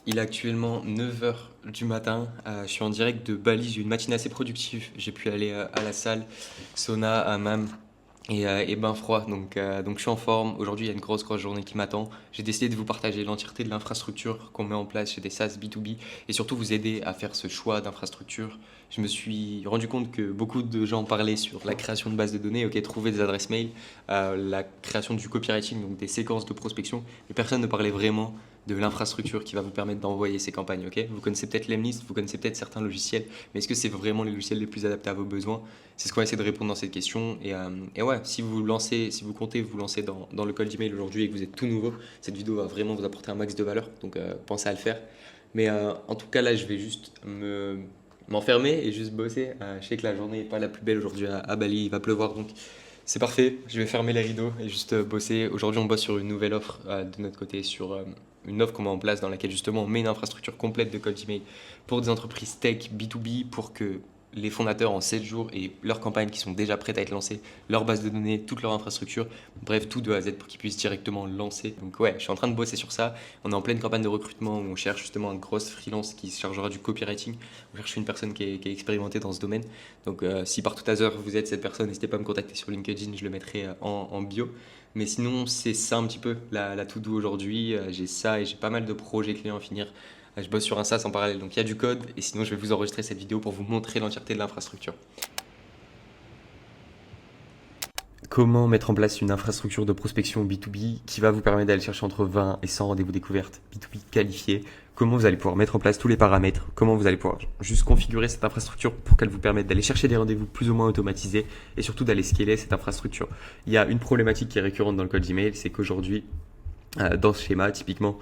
Il est actuellement 9 heures du matin. Je suis en direct de Bali. J'ai eu une matinée assez productive. J'ai pu aller à la salle, sauna, hammam et bain froid. Donc je suis en forme. Aujourd'hui, il y a une grosse journée qui m'attend. J'ai décidé de vous partager l'entièreté de l'infrastructure qu'on met en place chez des SaaS B2B et surtout vous aider à faire ce choix d'infrastructure. Je me suis rendu compte que beaucoup de gens parlaient sur la création de bases de données, ok, trouver des adresses mail, la création du copywriting, donc des séquences de prospection, et personne ne parlait vraiment de l'infrastructure qui va vous permettre d'envoyer ces campagnes. Ok, vous connaissez peut-être Lemlist, vous connaissez peut-être certains logiciels, mais est-ce que c'est vraiment les logiciels les plus adaptés à vos besoins? C'est ce qu'on va essayer de répondre dans cette question. Et ouais, si vous lancez, si vous comptez vous lancer dans le cold email aujourd'hui et que vous êtes tout nouveau, cette vidéo va vraiment vous apporter un max de valeur. Donc pensez à le faire. Mais en tout cas, là, je vais juste m'enfermer et juste bosser. Je sais que la journée n'est pas la plus belle aujourd'hui à Bali, il va pleuvoir, donc c'est parfait. Je vais fermer les rideaux et juste bosser. Aujourd'hui, on bosse sur une nouvelle offre de notre côté, sur une offre qu'on met en place dans laquelle justement on met une infrastructure complète de cold email pour des entreprises tech B2B pour que les fondateurs en 7 jours et leurs campagnes qui sont déjà prêtes à être lancées, leur base de données, toute leur infrastructure, bref, tout de A à Z pour qu'ils puissent directement lancer. Donc ouais, je suis en train de bosser sur ça. On est en pleine campagne de recrutement où on cherche justement un gros freelance qui se chargera du copywriting. On cherche une personne qui est expérimentée dans ce domaine. Donc si par tout hasard vous êtes cette personne, n'hésitez pas à me contacter sur LinkedIn, je le mettrai en bio. Mais sinon, c'est ça un petit peu la to-do aujourd'hui. J'ai ça et j'ai pas mal de projets clients à finir. Je bosse sur un SaaS en parallèle, donc il y a du code. Et sinon, je vais vous enregistrer cette vidéo pour vous montrer l'entièreté de l'infrastructure. Comment mettre en place une infrastructure de prospection B2B qui va vous permettre d'aller chercher entre 20 et 100 rendez-vous découvertes B2B qualifiés. Comment vous allez pouvoir mettre en place tous les paramètres, comment vous allez pouvoir juste configurer cette infrastructure pour qu'elle vous permette d'aller chercher des rendez-vous plus ou moins automatisés et surtout d'aller scaler cette infrastructure. Il y a une problématique qui est récurrente dans le code Gmail, c'est qu'aujourd'hui, dans ce schéma, typiquement,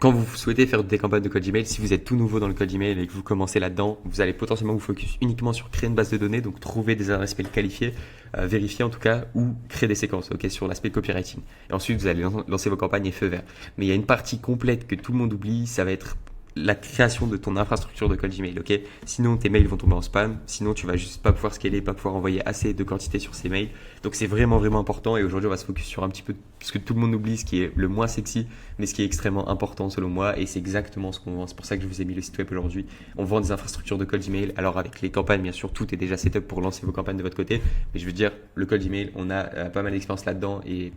quand vous souhaitez faire des campagnes de code email, si vous êtes tout nouveau dans le code email et que vous commencez là-dedans, vous allez potentiellement vous focus uniquement sur créer une base de données, donc trouver des adresses mail qualifiées, vérifier en tout cas, ou créer des séquences, ok, sur l'aspect copywriting. Et ensuite, vous allez lancer vos campagnes et feu vert. Mais il y a une partie complète que tout le monde oublie, ça va être la création de ton infrastructure de code Gmail, ok? Sinon, tes mails vont tomber en spam. Sinon, tu vas juste pas pouvoir scaler, pas pouvoir envoyer assez de quantité sur ces mails. Donc, c'est vraiment important. Et aujourd'hui, on va se focus sur un petit peu ce que tout le monde oublie, ce qui est le moins sexy, mais ce qui est extrêmement important selon moi. Et c'est exactement ce qu'on vend. C'est pour ça que je vous ai mis le site web aujourd'hui. On vend des infrastructures de cold email. Alors, avec les campagnes, bien sûr, tout est déjà setup pour lancer vos campagnes de votre côté. Mais je veux dire, le cold email, on a pas mal d'expérience là-dedans et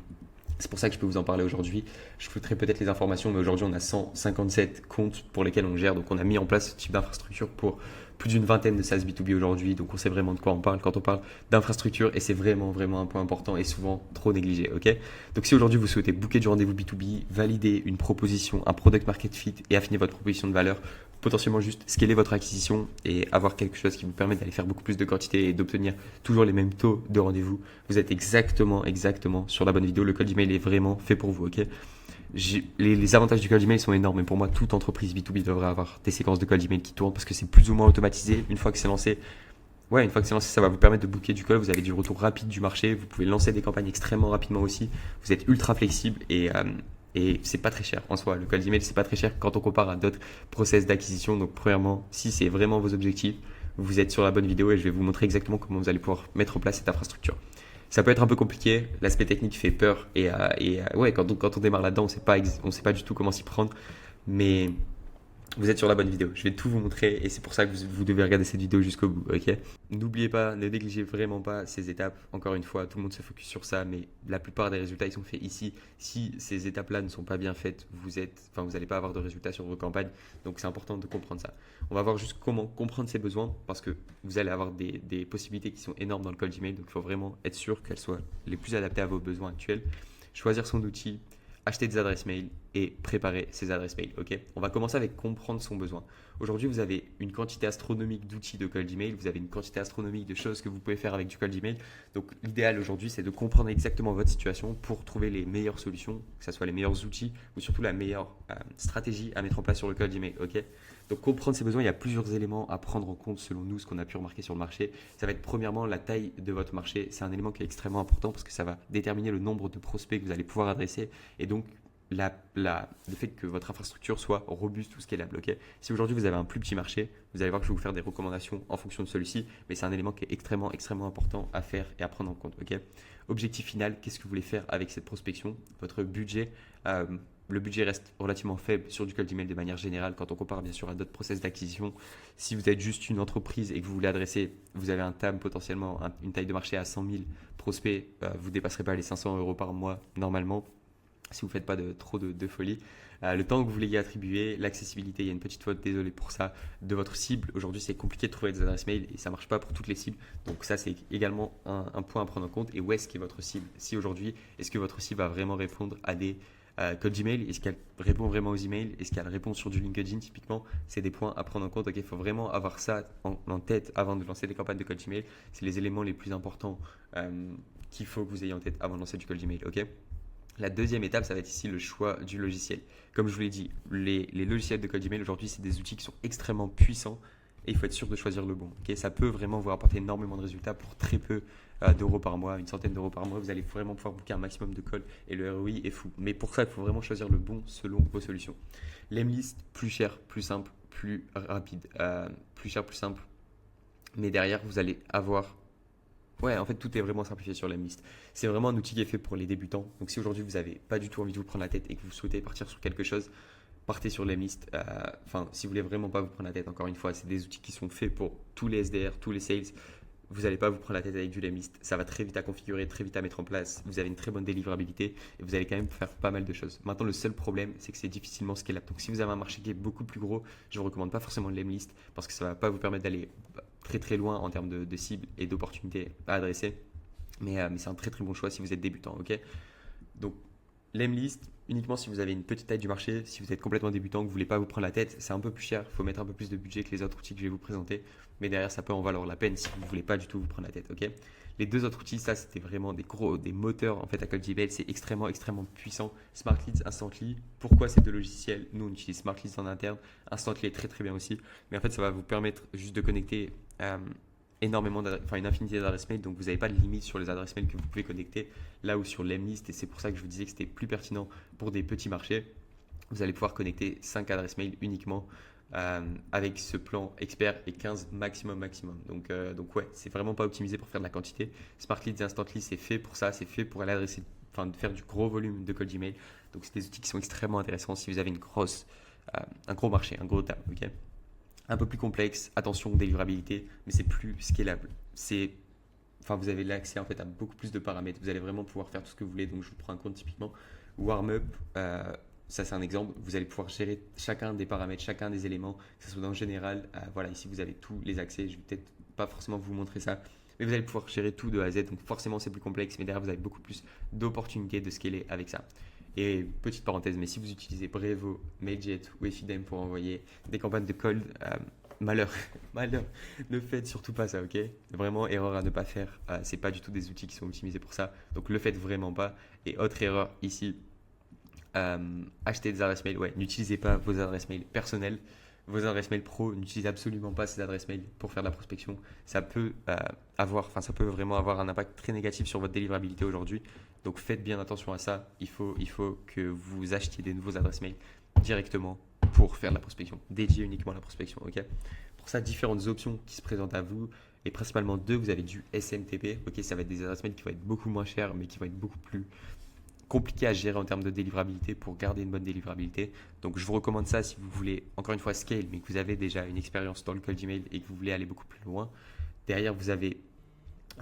c'est pour ça que je peux vous en parler aujourd'hui. Je foutrai peut-être les informations, mais aujourd'hui, on a 157 comptes pour lesquels on gère. Donc, on a mis en place ce type d'infrastructure pour plus d'une vingtaine de SaaS B2B aujourd'hui. Donc, on sait vraiment de quoi on parle quand on parle d'infrastructure et c'est vraiment un point important et souvent trop négligé. Ok. Donc, si aujourd'hui, vous souhaitez booker du rendez-vous B2B, valider une proposition, un product market fit et affiner votre proposition de valeur, potentiellement juste scaler votre acquisition et avoir quelque chose qui vous permet d'aller faire beaucoup plus de quantité et d'obtenir toujours les mêmes taux de rendez-vous, vous êtes exactement sur la bonne vidéo. Le cold email est vraiment fait pour vous, ok? Les avantages du cold email sont énormes, et pour moi, toute entreprise B2B devrait avoir des séquences de cold email qui tournent parce que c'est plus ou moins automatisé. Une fois que c'est lancé, ça va vous permettre de booker du call. Vous avez du retour rapide du marché. Vous pouvez lancer des campagnes extrêmement rapidement aussi. Vous êtes ultra flexible et c'est pas très cher en soi. Le cold email, c'est pas très cher quand on compare à d'autres process d'acquisition. Donc, premièrement, si c'est vraiment vos objectifs, vous êtes sur la bonne vidéo et je vais vous montrer exactement comment vous allez pouvoir mettre en place cette infrastructure. Ça peut être un peu compliqué, l'aspect technique fait peur ouais, quand on démarre là-dedans, on sait pas du tout comment s'y prendre, mais vous êtes sur la bonne vidéo. Je vais tout vous montrer et c'est pour ça que vous devez regarder cette vidéo jusqu'au bout, ok? N'oubliez pas, ne négligez vraiment pas ces étapes. Encore une fois, tout le monde se focus sur ça, mais la plupart des résultats, ils sont faits ici. Si ces étapes-là ne sont pas bien faites, vous n'allez pas avoir de résultats sur vos campagnes. Donc, c'est important de comprendre ça. On va voir juste comment comprendre ses besoins parce que vous allez avoir des possibilités qui sont énormes dans le cold email. Donc, il faut vraiment être sûr qu'elles soient les plus adaptées à vos besoins actuels. Choisir son outil, acheter des adresses mail et préparer ces adresses mail. Ok, on va commencer avec comprendre son besoin. Aujourd'hui, vous avez une quantité astronomique d'outils de cold email, vous avez une quantité astronomique de choses que vous pouvez faire avec du cold email. Donc, l'idéal aujourd'hui, c'est de comprendre exactement votre situation pour trouver les meilleures solutions, que ce soit les meilleurs outils ou surtout la meilleure stratégie à mettre en place sur le cold email. Ok, donc comprendre ses besoins, il y a plusieurs éléments à prendre en compte selon nous, ce qu'on a pu remarquer sur le marché. Ça va être premièrement la taille de votre marché. C'est un élément qui est extrêmement important parce que ça va déterminer le nombre de prospects que vous allez pouvoir adresser et donc le fait que votre infrastructure soit robuste ou scalable. Ok. Si aujourd'hui vous avez un plus petit marché, vous allez voir que je vais vous faire des recommandations en fonction de celui-ci, mais c'est un élément qui est extrêmement, extrêmement important à faire et à prendre en compte. Ok. Objectif final, qu'est-ce que vous voulez faire avec cette prospection? Votre budget, le budget reste relativement faible sur du cold email de manière générale quand on compare bien sûr à d'autres process d'acquisition. Si vous êtes juste une entreprise et que vous voulez adresser, vous avez un TAM potentiellement, une taille de marché à 100 000 prospects, vous ne dépasserez pas les 500 euros par mois normalement si vous ne faites pas trop de folie. Le temps que vous voulez y attribuer, l'accessibilité, il y a une petite faute, désolé pour ça, de votre cible. Aujourd'hui, c'est compliqué de trouver des adresses mail et ça ne marche pas pour toutes les cibles. Donc ça, c'est également un point à prendre en compte. Et où est-ce qu'est votre cible? Si aujourd'hui, est-ce que votre cible va vraiment répondre à des cold email? Est-ce qu'elle répond vraiment aux emails? Est-ce qu'elle répond sur du LinkedIn typiquement? C'est des points à prendre en compte. Il faut vraiment avoir ça en tête avant de lancer des campagnes de cold email. C'est les éléments les plus importants qu'il faut que vous ayez en tête avant de lancer du cold email. Ok. La deuxième étape, ça va être ici le choix du logiciel. Comme je vous l'ai dit, les logiciels de cold email aujourd'hui, c'est des outils qui sont extrêmement puissants et il faut être sûr de choisir le bon. Okay, ça peut vraiment vous rapporter énormément de résultats pour très peu d'euros par mois, une centaine d'euros par mois. Vous allez vraiment pouvoir booker un maximum de calls et le ROI est fou. Mais pour ça, il faut vraiment choisir le bon selon vos solutions. Lemlist, plus cher, plus simple, plus rapide. Plus cher, plus simple. Mais derrière, vous allez avoir... Ouais, en fait, tout est vraiment simplifié sur Lemlist. C'est vraiment un outil qui est fait pour les débutants. Donc, si aujourd'hui vous n'avez pas du tout envie de vous prendre la tête et que vous souhaitez partir sur quelque chose, partez sur Lemlist. Enfin, si vous voulez vraiment pas vous prendre la tête, encore une fois, c'est des outils qui sont faits pour tous les SDR, tous les sales. Vous n'allez pas vous prendre la tête avec du Lemlist. Ça va très vite à configurer, très vite à mettre en place. Vous avez une très bonne délivrabilité et vous allez quand même faire pas mal de choses. Maintenant, le seul problème, c'est que c'est difficilement scalable. Donc, si vous avez un marché qui est beaucoup plus gros, je ne vous recommande pas forcément le Lemlist parce que ça ne va pas vous permettre d'aller très très loin en termes de cibles et d'opportunités à adresser. Mais c'est un très très bon choix si vous êtes débutant. Ok. Donc, Lemlist, uniquement si vous avez une petite taille du marché, si vous êtes complètement débutant, que vous ne voulez pas vous prendre la tête, c'est un peu plus cher, il faut mettre un peu plus de budget que les autres outils que je vais vous présenter, mais derrière ça peut en valoir la peine si vous ne voulez pas du tout vous prendre la tête. Ok. Les deux autres outils, ça c'était vraiment des moteurs en fait à cold email, c'est extrêmement puissant. Smartleads, Instantly. Pourquoi ces deux logiciels? Nous on utilise Smartleads en interne, Instantly est très très bien aussi, mais en fait ça va vous permettre juste de connecter une infinité d'adresses mail, donc vous n'avez pas de limite sur les adresses mail que vous pouvez connecter, là où sur Lemlist, et c'est pour ça que je vous disais que c'était plus pertinent pour des petits marchés, vous allez pouvoir connecter 5 adresses mail uniquement avec ce plan expert et 15 maximum. Donc ouais, c'est vraiment pas optimisé pour faire de la quantité. Smartleads et Instantly, c'est fait pour ça, c'est fait pour aller adresser, de faire du gros volume de cold email. Donc c'est des outils qui sont extrêmement intéressants si vous avez un gros marché, un gros tab. Ok. Un peu plus complexe, attention, délivrabilité, mais c'est plus scalable. Vous avez l'accès en fait à beaucoup plus de paramètres. Vous allez vraiment pouvoir faire tout ce que vous voulez. Donc je vous prends un compte typiquement Warmup. Ça c'est un exemple. Vous allez pouvoir gérer chacun des paramètres, chacun des éléments, que ce soit dans le général. Voilà, ici vous avez tous les accès. Je vais peut-être pas forcément vous montrer ça, mais vous allez pouvoir gérer tout de A à Z. Donc forcément c'est plus complexe, mais derrière vous avez beaucoup plus d'opportunités de scaler avec ça. Et petite parenthèse, mais si vous utilisez Brevo, Mailjet ou Effidem pour envoyer des campagnes de cold, malheur, ne faites surtout pas ça, ok? Vraiment, erreur à ne pas faire. C'est pas du tout des outils qui sont optimisés pour ça, donc le faites vraiment pas. Et autre erreur ici, acheter des adresses mail. Ouais, n'utilisez pas vos adresses mail personnelles. Vos adresses mail pro, n'utilisez absolument pas ces adresses mail pour faire de la prospection. Ça peut vraiment avoir un impact très négatif sur votre délivrabilité aujourd'hui. Donc faites bien attention à ça. Il faut que vous achetiez des nouveaux adresses mail directement pour faire de la prospection, dédié uniquement à la prospection. Ok. Pour ça, différentes options qui se présentent à vous et principalement deux. Vous avez du SMTP. Ok, ça va être des adresses mail qui vont être beaucoup moins chères, mais qui vont être beaucoup plus compliqué à gérer en termes de délivrabilité pour garder une bonne délivrabilité. Donc je vous recommande ça si vous voulez, encore une fois, scale, mais que vous avez déjà une expérience dans le cold email et que vous voulez aller beaucoup plus loin. Derrière, vous avez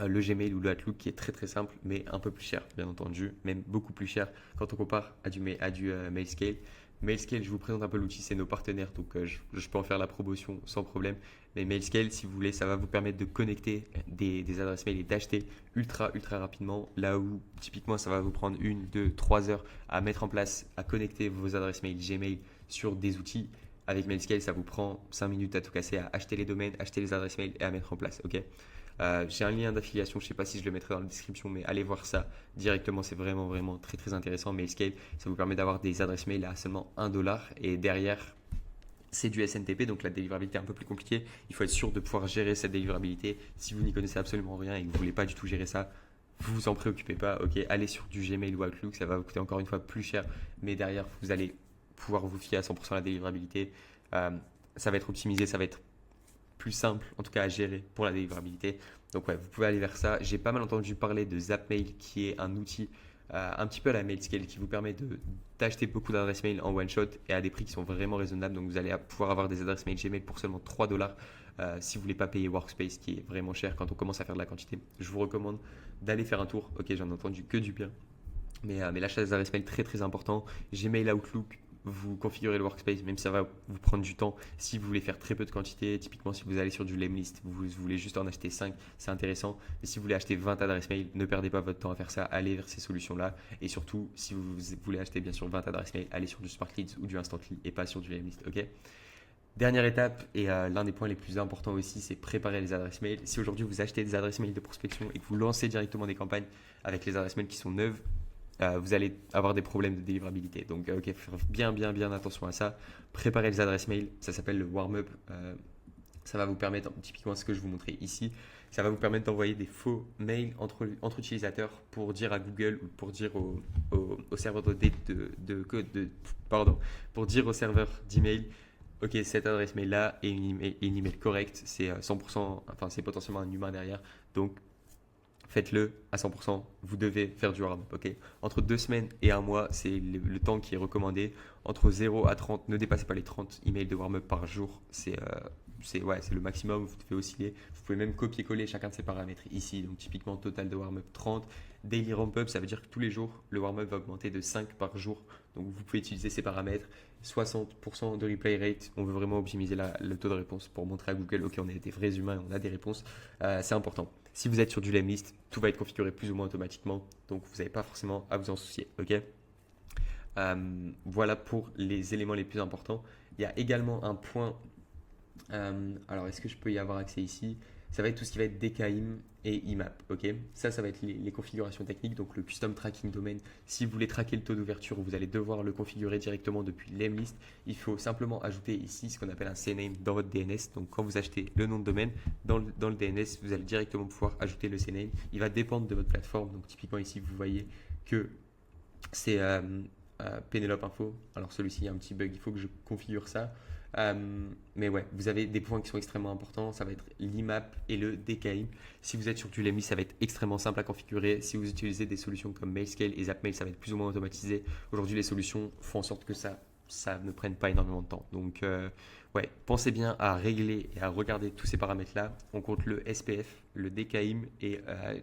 le Gmail ou le Outlook qui est très très simple, mais un peu plus cher, bien entendu, même beaucoup plus cher quand on compare à du Mailscale. Mailscale, je vous présente un peu l'outil, c'est nos partenaires, donc je peux en faire la promotion sans problème. Mais Mailscale, si vous voulez, ça va vous permettre de connecter des adresses mail et d'acheter ultra rapidement. Là où typiquement ça va vous prendre 1, 2, 3 heures à mettre en place, à connecter vos adresses mail Gmail sur des outils. Avec Mailscale, ça vous prend 5 minutes à tout casser, à acheter les domaines, acheter les adresses mail et à mettre en place. Ok. J'ai un lien d'affiliation, je ne sais pas si je le mettrai dans la description, mais allez voir ça directement, c'est vraiment très intéressant. Mailscale, ça vous permet d'avoir des adresses mail à seulement $1 et derrière, c'est du SNTP, donc la délivrabilité est un peu plus compliquée. Il faut être sûr de pouvoir gérer cette délivrabilité. Si vous n'y connaissez absolument rien et que vous ne voulez pas du tout gérer ça, vous vous en préoccupez pas, ok, allez sur du Gmail ou Outlook, ça va vous coûter encore une fois plus cher, mais derrière, vous allez pouvoir vous fier à 100% à la délivrabilité. Euh, Ça va être optimisé, ça va être plus simple, en tout cas à gérer pour la délivrabilité. Donc ouais, vous pouvez aller vers ça. J'ai pas mal entendu parler de Zapmail, qui est un outil un petit peu à la Mailscale qui vous permet d'acheter beaucoup d'adresses mail en one shot et à des prix qui sont vraiment raisonnables. Donc vous allez pouvoir avoir des adresses mail Gmail pour seulement 3 dollars si vous voulez pas payer Workspace qui est vraiment cher quand on commence à faire de la quantité. Je vous recommande d'aller faire un tour. Ok, j'en ai entendu que du bien. Mais l'achat des adresses mail très très important. Gmail, Outlook, vous configurez le workspace, même si ça va vous prendre du temps. Si vous voulez faire très peu de quantité, typiquement si vous allez sur du Lemlist, vous voulez juste en acheter 5, c'est intéressant. Mais si vous voulez acheter 20 adresses mail, ne perdez pas votre temps à faire ça, allez vers ces solutions-là. Et surtout, si vous voulez acheter bien sûr 20 adresses mail, allez sur du Smart Leads ou du Instantly et pas sur du Lemlist, ok? Dernière étape, et l'un des points les plus importants aussi, c'est préparer les adresses mail. Si aujourd'hui vous achetez des adresses mail de prospection et que vous lancez directement des campagnes avec les adresses mail qui sont neuves, vous allez avoir des problèmes de délivrabilité. Donc, ok, faire bien attention à ça. Préparer les adresses mail, ça s'appelle le warm-up. Ça va vous permettre, typiquement ce que je vous montrais ici, ça va vous permettre d'envoyer des faux mails entre utilisateurs pour dire à Google ou pour dire au serveur pour dire au serveur d'email, ok, cette adresse mail là est une email correcte, c'est 100%, enfin c'est potentiellement un humain derrière, donc faites-le à 100%, vous devez faire du warm-up, ok? Entre 2 semaines et un mois, c'est le temps qui est recommandé. Entre 0 à 30, ne dépassez pas les 30 emails de warm-up par jour. C'est le maximum, vous devez osciller. Vous pouvez même copier-coller chacun de ces paramètres ici. Donc typiquement, total de warm-up 30. Daily ramp-up, ça veut dire que tous les jours, le warm-up va augmenter de 5 par jour. Donc vous pouvez utiliser ces paramètres. 60% de replay rate, on veut vraiment optimiser le taux de réponse pour montrer à Google, ok, on est des vrais humains, on a des réponses. C'est important. Si vous êtes sur du Lemlist, tout va être configuré plus ou moins automatiquement, donc vous n'avez pas forcément à vous en soucier, ok? Voilà pour les éléments les plus importants. Il y a également un point, alors est-ce que je peux y avoir accès ici? Ça va être tout ce qui va être DKIM et IMAP, ok? Ça va être les configurations techniques, donc le Custom Tracking Domain. Si vous voulez traquer le taux d'ouverture, vous allez devoir le configurer directement depuis Lemlist. Il faut simplement ajouter ici ce qu'on appelle un CNAME dans votre DNS. Donc quand vous achetez le nom de domaine, dans le DNS, vous allez directement pouvoir ajouter le CNAME. Il va dépendre de votre plateforme. Donc typiquement ici, vous voyez que c'est Penelope Info. Alors celui-ci, il y a un petit bug, il faut que je configure ça. Mais ouais, vous avez des points qui sont extrêmement importants. Ça va être l'IMAP et le DKIM. Si vous êtes sur du Lemlist, ça va être extrêmement simple à configurer. Si vous utilisez des solutions comme Mailscale et Zapmail, ça va être plus ou moins automatisé. Aujourd'hui, les solutions font en sorte que ça ne prenne pas énormément de temps. Donc, ouais, pensez bien à régler et à regarder tous ces paramètres-là. On compte le SPF, le DKIM et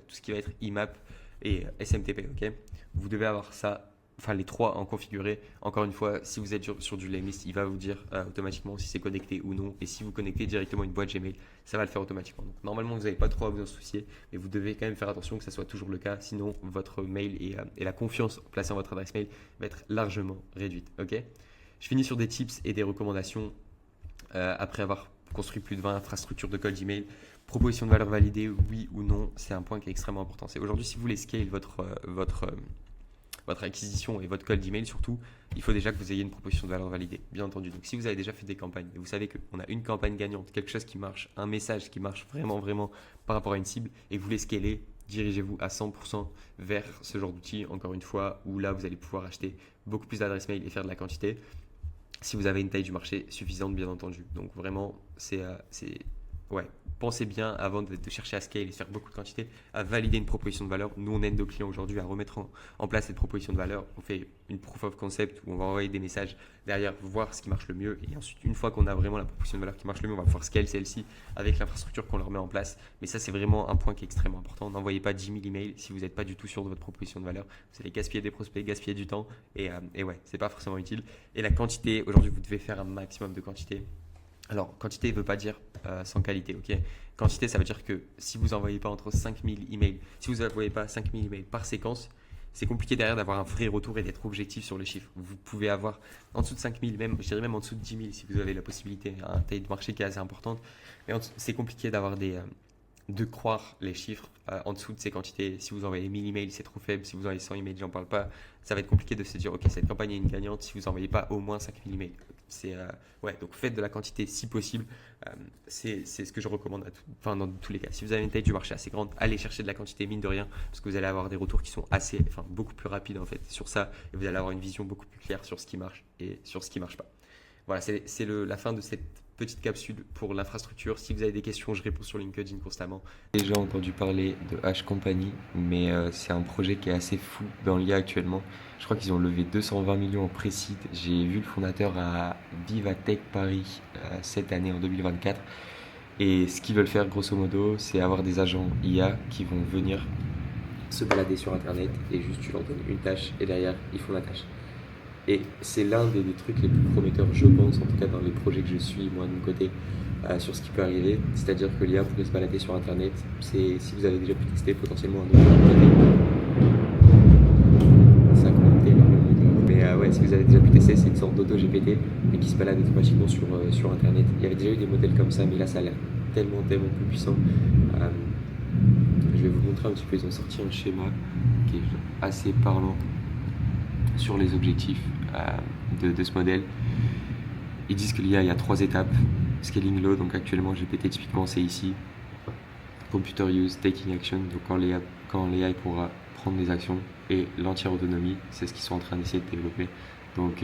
tout ce qui va être IMAP et SMTP. Ok, vous devez avoir ça. Enfin, les trois en configuré. Encore une fois, si vous êtes sur du Lemlist, il va vous dire automatiquement si c'est connecté ou non. Et si vous connectez directement une boîte Gmail, ça va le faire automatiquement. Donc, normalement, vous n'avez pas trop à vous en soucier, mais vous devez quand même faire attention que ça soit toujours le cas. Sinon, votre mail et la confiance placée en votre adresse mail va être largement réduite. Ok. Je finis sur des tips et des recommandations après avoir construit plus de 20 infrastructures de cold email. Proposition de valeur validée, oui ou non, c'est un point qui est extrêmement important. C'est aujourd'hui, si vous voulez scale votre acquisition et votre cold email surtout, il faut déjà que vous ayez une proposition de valeur validée, bien entendu. Donc si vous avez déjà fait des campagnes et vous savez qu'on a une campagne gagnante, quelque chose qui marche, un message qui marche vraiment par rapport à une cible et que vous voulez scaler, dirigez-vous à 100% vers ce genre d'outil, encore une fois, où là vous allez pouvoir acheter beaucoup plus d'adresses mail et faire de la quantité si vous avez une taille du marché suffisante, bien entendu. Donc vraiment, ouais, pensez bien avant de chercher à scale et faire beaucoup de quantité, à valider une proposition de valeur. Nous, on aide nos clients aujourd'hui à remettre en place cette proposition de valeur. On fait une proof of concept où on va envoyer des messages derrière, voir ce qui marche le mieux. Et ensuite, une fois qu'on a vraiment la proposition de valeur qui marche le mieux, on va pouvoir scale celle-ci avec l'infrastructure qu'on leur met en place. Mais ça, c'est vraiment un point qui est extrêmement important. N'envoyez pas 10 000 emails si vous n'êtes pas du tout sûr de votre proposition de valeur. Vous allez gaspiller des prospects, gaspiller du temps. Et ouais, c'est pas forcément utile. Et la quantité, aujourd'hui, vous devez faire un maximum de quantité. Alors, quantité ne veut pas dire sans qualité, ok? Quantité, ça veut dire que si vous n'envoyez pas entre 5000 emails, si vous n'envoyez pas 5000 emails par séquence, c'est compliqué derrière d'avoir un vrai retour et d'être objectif sur les chiffres. Vous pouvez avoir en dessous de 5000, même, je dirais même en dessous de 10 000 si vous avez la possibilité, une taille de marché qui est assez importante. Mais c'est compliqué d'avoir de croire les chiffres en dessous de ces quantités. Si vous envoyez 1000 emails, c'est trop faible. Si vous envoyez 100 emails, j'en parle pas. Ça va être compliqué de se dire, ok, cette campagne est une gagnante si vous envoyez pas au moins 5000 emails. Ouais, donc faites de la quantité si possible. C'est ce que je recommande enfin, dans tous les cas. Si vous avez une taille du marché assez grande, allez chercher de la quantité mine de rien, parce que vous allez avoir des retours qui sont beaucoup plus rapides en fait sur ça, et vous allez avoir une vision beaucoup plus claire sur ce qui marche et sur ce qui marche pas. Voilà, c'est la fin de cette petite capsule pour l'infrastructure. Si vous avez des questions, je réponds sur LinkedIn constamment. J'ai déjà entendu parler de H Company, mais c'est un projet qui est assez fou dans l'IA actuellement. Je crois qu'ils ont levé 220 millions en pré-seed. J'ai vu le fondateur à Vivatech Paris cette année en 2024. Et ce qu'ils veulent faire, grosso modo, c'est avoir des agents IA qui vont venir se balader sur Internet et juste tu leur donnes une tâche et derrière, ils font la tâche. Et c'est l'un des trucs les plus prometteurs, je pense, en tout cas dans les projets que je suis, moi, de mon côté, sur ce qui peut arriver. C'est-à-dire que l'IA pourrait se balader sur Internet. Si vous avez déjà pu tester potentiellement un auto-GPT, ça a commenté énormément de... Mais ouais, si vous avez déjà pu tester, c'est une sorte d'auto-GPT, mais qui se balade automatiquement sur Internet. Il y avait déjà eu des modèles comme ça, mais là, ça a l'air tellement plus puissant. Je vais vous montrer un petit peu, ils ont sorti un schéma qui est assez parlant sur les objectifs de ce modèle. Ils disent qu'il y a 3 étapes. Scaling low, donc actuellement GPT typiquement c'est ici. Computer use, taking action, donc quand l'AI pourra prendre des actions, et l'entière autonomie, c'est ce qu'ils sont en train d'essayer de développer. Donc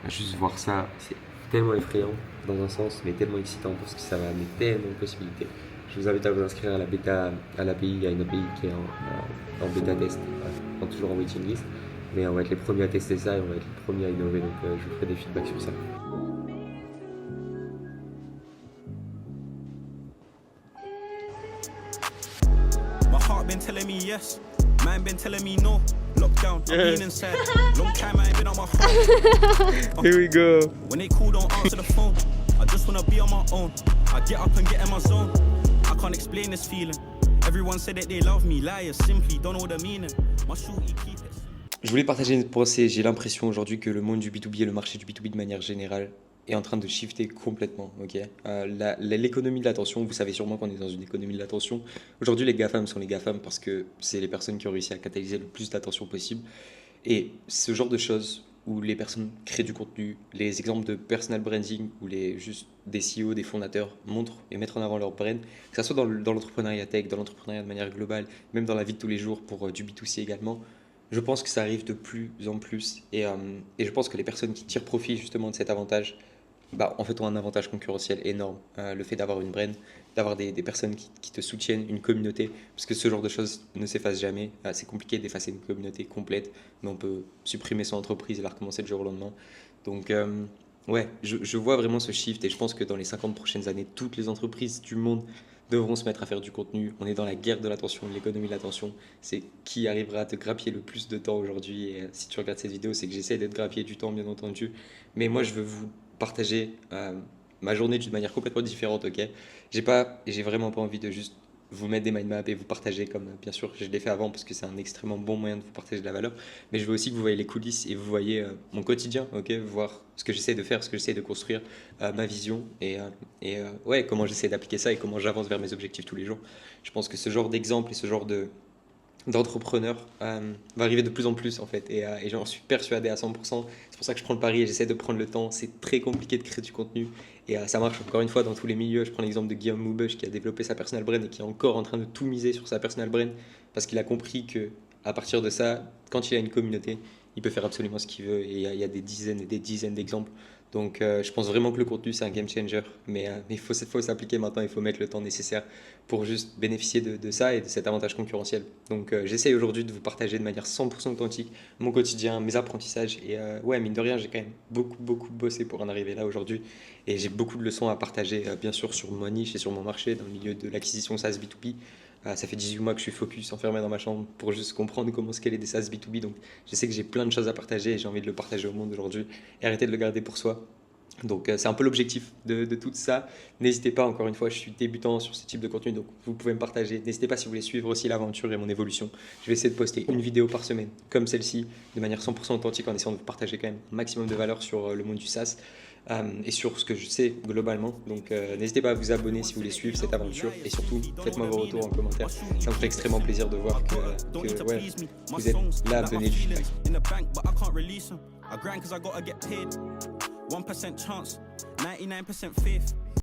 juste voir ça, c'est tellement effrayant dans un sens, mais tellement excitant parce que ça va amener tellement de possibilités. Je vous invite à vous inscrire à la bêta, à l'API. Il y a une API qui est en bêta test, toujours en waiting list. Mais on va être les premiers à tester ça et on va être les premiers à innover, donc je vous ferai des feedbacks sur ça. My heart been telling me yes, man been telling me no. Lockdown, I've been inside. Long time I ain't been on my phone. Here we go. When they call, don't answer the phone. I just wanna be on my own. I get up and get in my zone. I can't explain this feeling. Everyone said that they love me, liars simply don't know the meaning. My shorty keep it. Je voulais partager une pensée. J'ai l'impression aujourd'hui que le monde du B2B et le marché du B2B de manière générale est en train de shifter complètement. Okay, l'économie de l'attention, vous savez sûrement qu'on est dans une économie de l'attention. Aujourd'hui, les GAFAM sont les GAFAM parce que c'est les personnes qui ont réussi à catalyser le plus d'attention possible. Et ce genre de choses où les personnes créent du contenu, les exemples de personal branding où juste des CEO, des fondateurs montrent et mettent en avant leur brand, que ce soit dans l'entrepreneuriat tech, dans l'entrepreneuriat de manière globale, même dans la vie de tous les jours pour du B2C également. Je pense que ça arrive de plus en plus et je pense que les personnes qui tirent profit justement de cet avantage, en fait, ont un avantage concurrentiel énorme. Le fait d'avoir une brand, d'avoir des personnes qui te soutiennent, une communauté, parce que ce genre de choses ne s'efface jamais. C'est compliqué d'effacer une communauté complète, mais on peut supprimer son entreprise et la recommencer du jour au lendemain. Donc, ouais, je vois vraiment ce shift et je pense que dans les 50 prochaines années, toutes les entreprises du monde devront se mettre à faire du contenu. On est dans la guerre de l'attention, de l'économie de l'attention. C'est qui arrivera à te grappiller le plus de temps aujourd'hui. Et si tu regardes cette vidéo, c'est que j'essaie d'être grappillé du temps, bien entendu. Mais moi, je veux vous partager ma journée d'une manière complètement différente, ok? J'ai vraiment pas envie de juste vous mettre des mind maps et vous partager comme bien sûr je l'ai fait avant parce que c'est un extrêmement bon moyen de vous partager de la valeur, mais je veux aussi que vous voyez les coulisses et vous voyez mon quotidien, ok, voir ce que j'essaie de faire, ce que j'essaie de construire, ma vision ouais, comment j'essaie d'appliquer ça et comment j'avance vers mes objectifs tous les jours. Je pense que ce genre d'exemple et ce genre d'entrepreneur va arriver de plus en plus en fait et j'en suis persuadé à 100%. C'est pour ça que je prends le pari et j'essaie de prendre le temps. C'est très compliqué de créer du contenu et ça marche encore une fois dans tous les milieux. Je prends l'exemple de Guillaume Moubush qui a développé sa personal brand et qui est encore en train de tout miser sur sa personal brand parce qu'il a compris que à partir de ça, quand il a une communauté, il peut faire absolument ce qu'il veut et il y a des dizaines et des dizaines d'exemples. Donc je pense vraiment que le contenu c'est un game changer, mais il faut s'appliquer maintenant, il faut mettre le temps nécessaire pour juste bénéficier de ça et de cet avantage concurrentiel. Donc j'essaye aujourd'hui de vous partager de manière 100% authentique mon quotidien, mes apprentissages et ouais, mine de rien j'ai quand même beaucoup bossé pour en arriver là aujourd'hui et j'ai beaucoup de leçons à partager bien sûr sur ma niche et sur mon marché dans le milieu de l'acquisition SaaS B2B. Ça fait 18 mois que je suis focus, enfermé dans ma chambre pour juste comprendre comment scaler des SaaS B2B. Donc je sais que j'ai plein de choses à partager et j'ai envie de le partager au monde aujourd'hui et arrêter de le garder pour soi. Donc c'est un peu l'objectif de tout ça. N'hésitez pas, encore une fois, je suis débutant sur ce type de contenu, donc vous pouvez me partager. N'hésitez pas si vous voulez suivre aussi l'aventure et mon évolution. Je vais essayer de poster une vidéo par semaine, comme celle-ci, de manière 100% authentique, en essayant de vous partager quand même un maximum de valeur sur le monde du SaaS. et sur ce que je sais globalement. Donc n'hésitez pas à vous abonner si vous voulez suivre cette aventure et surtout faites-moi vos retours en commentaire. Ça me ferait extrêmement plaisir de voir que ouais, vous êtes là à me donner du feedback. I grind cause I gotta get paid. 1% chance, 99% faith.